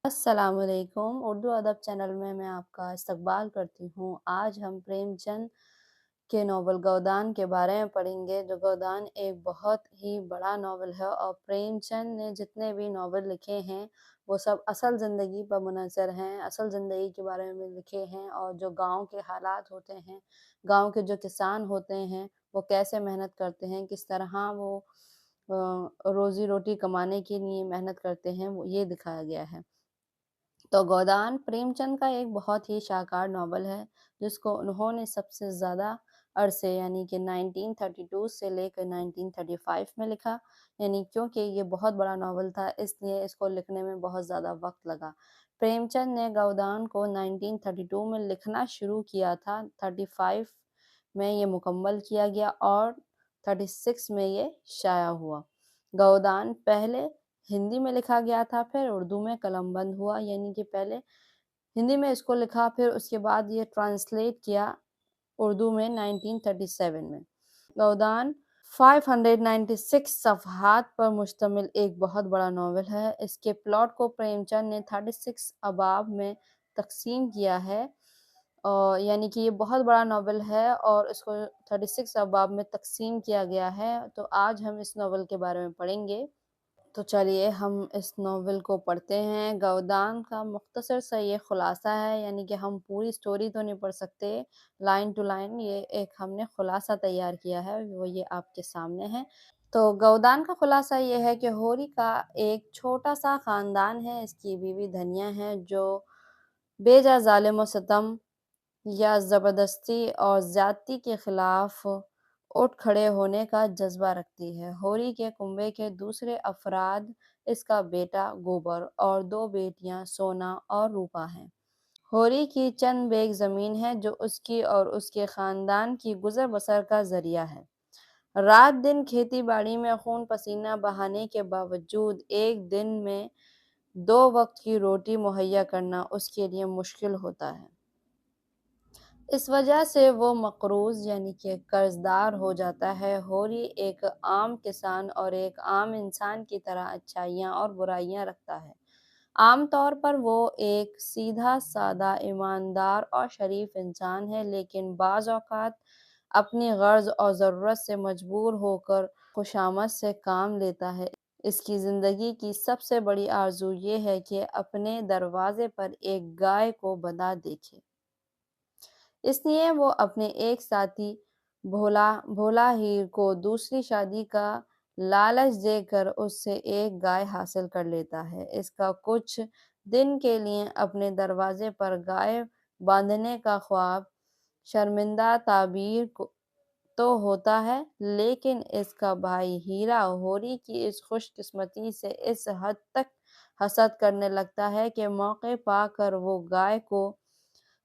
السلام علیکم، اردو ادب چینل میں آپ کا استقبال کرتی ہوں۔ آج ہم پریم چند کے ناول گودان کے بارے میں پڑھیں گے۔ جو گودان ایک بہت ہی بڑا ناول ہے اور پریم چند نے جتنے بھی ناول لکھے ہیں وہ سب اصل زندگی پر منحصر ہیں، اصل زندگی کے بارے میں لکھے ہیں، اور جو گاؤں کے حالات ہوتے ہیں، گاؤں کے جو کسان ہوتے ہیں وہ کیسے محنت کرتے ہیں، کس طرح وہ روزی روٹی کمانے کے لیے محنت کرتے ہیں، وہ یہ دکھایا گیا ہے۔ تو گودان پریم چند کا ایک بہت ہی شاہکار ناول ہے، جس کو انہوں نے سب سے زیادہ عرصے یعنی کہ 1932 سے لے کر 1935 میں لکھا، یعنی کیونکہ یہ بہت بڑا ناول تھا اس لیے اس کو لکھنے میں بہت زیادہ وقت لگا۔ پریم چند نے گودان کو 1932 میں لکھنا شروع کیا تھا، 35 میں یہ مکمل کیا گیا اور 36 میں یہ شائع ہوا۔ گودان پہلے ہندی میں لکھا گیا تھا، پھر اردو میں قلم بند ہوا، یعنی کہ پہلے ہندی میں اس کو لکھا، پھر اس کے بعد یہ ٹرانسلیٹ کیا اردو میں 1937 میں۔ گودان 596 صفحات پر مشتمل ایک بہت بڑا ناول ہے۔ اس کے پلاٹ کو پریم چند نے 36 ابواب میں تقسیم کیا ہے، اور یعنی کہ یہ بہت بڑا ناول ہے اور اس کو 36 ابواب میں تقسیم کیا گیا ہے۔ تو آج ہم اس ناول کے بارے میں پڑھیں گے۔ تو چلیے ہم اس ناول کو پڑھتے ہیں۔ گودان کا مختصر سا یہ خلاصہ ہے، یعنی کہ ہم پوری سٹوری تو نہیں پڑھ سکتے لائن ٹو لائن، یہ ایک ہم نے خلاصہ تیار کیا ہے، وہ یہ آپ کے سامنے ہے۔ تو گودان کا خلاصہ یہ ہے کہ ہوری کا ایک چھوٹا سا خاندان ہے، اس کی بیوی دھنیا ہے جو بے جا ظالم و ستم یا زبردستی اور زیادتی کے خلاف اٹھ کھڑے ہونے کا جذبہ رکھتی ہے۔ ہوری کے کنبے کے دوسرے افراد اس کا بیٹا گوبر اور 2 بیٹیاں سونا اور روپا ہیں۔ ہوری کی چند بیگ زمین ہے جو اس کی اور اس کے خاندان کی گزر بسر کا ذریعہ ہے۔ رات دن کھیتی باڑی میں خون پسینہ بہانے کے باوجود ایک دن میں 2 وقت کی روٹی مہیا کرنا اس کے لیے مشکل ہوتا ہے۔ اس وجہ سے وہ مقروض یعنی کہ قرض دار ہو جاتا ہے۔ ہوری ایک عام کسان اور ایک عام انسان کی طرح اچھائیاں اور برائیاں رکھتا ہے۔ عام طور پر وہ ایک سیدھا سادہ ایماندار اور شریف انسان ہے، لیکن بعض اوقات اپنی غرض اور ضرورت سے مجبور ہو کر خوشامد سے کام لیتا ہے۔ اس کی زندگی کی سب سے بڑی آرزو یہ ہے کہ اپنے دروازے پر ایک گائے کو بندھا دیکھے۔ اس لیے وہ اپنے ایک ساتھی بھولا ہیر کو دوسری شادی کا لالچ دے کر اس سے ایک گائے حاصل کر لیتا ہے۔ اس کا کچھ دن کے لیے اپنے دروازے پر گائے باندھنے کا خواب شرمندہ تعبیر تو ہوتا ہے، لیکن اس کا بھائی ہیرا ہوری کی اس خوش قسمتی سے اس حد تک حسد کرنے لگتا ہے کہ موقع پا کر وہ گائے کو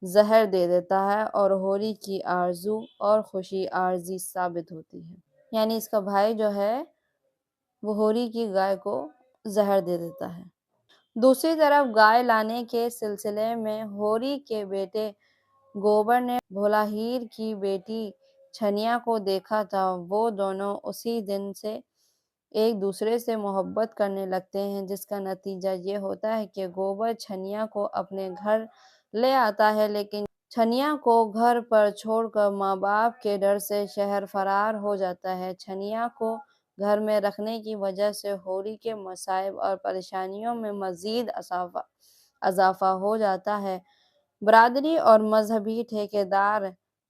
زہر دے دیتا ہے اور ہوری کی آرزو اور خوشی عارضی ثابت ہوتی ہے۔ یعنی اس کا بھائی جو ہے وہ ہوری کی گائے کو زہر دے دیتا ہے۔ دوسری طرف گائے لانے کے سلسلے میں ہوری کے بیٹے گوبر نے بھولاہیر کی بیٹی چھنیا کو دیکھا تھا۔ وہ دونوں اسی دن سے ایک دوسرے سے محبت کرنے لگتے ہیں، جس کا نتیجہ یہ ہوتا ہے کہ گوبر چھنیا کو اپنے گھر لے آتا ہے، لیکن چھنیا کو گھر پر چھوڑ کر ماں باپ کے ڈر سے شہر فرار ہو جاتا ہے۔ چھنیا کو گھر میں رکھنے کی وجہ سے ہوری کے مصائب اور پریشانیوں میں مزید اضافہ ہو جاتا ہے۔ برادری اور مذہبی ٹھیکیدار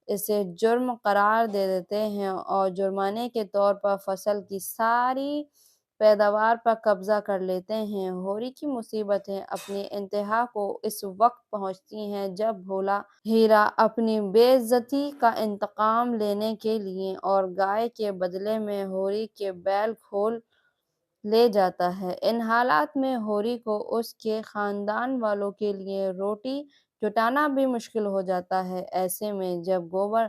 اسے جرم قرار دے دیتے ہیں اور جرمانے کے طور پر فصل کی ساری پیداوار پر قبضہ کر لیتے ہیں۔ ہوری کی مصیبتیں اپنی انتہا کو اس وقت پہنچتی ہیں جب بھولا ہیرا اپنی بے عزتی کا انتقام لینے کے لیے اور گائے کے بدلے میں ہوری کے بیل کھول لے جاتا ہے۔ ان حالات میں ہوری کو اس کے خاندان والوں کے لیے روٹی جٹانا بھی مشکل ہو جاتا ہے۔ ایسے میں جب گوبر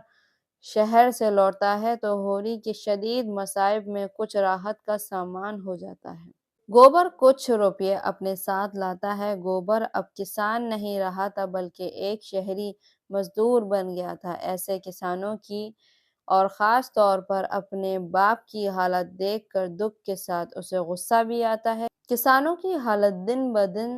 شہر سے لوٹتا ہے تو ہوری کے شدید مصائب میں کچھ راحت کا سامان ہو جاتا ہے۔ گوبر کچھ روپے اپنے ساتھ لاتا ہے۔ گوبر اب کسان نہیں رہا تھا بلکہ ایک شہری مزدور بن گیا تھا۔ ایسے کسانوں کی اور خاص طور پر اپنے باپ کی حالت دیکھ کر دکھ کے ساتھ اسے غصہ بھی آتا ہے۔ کسانوں کی حالت دن بدن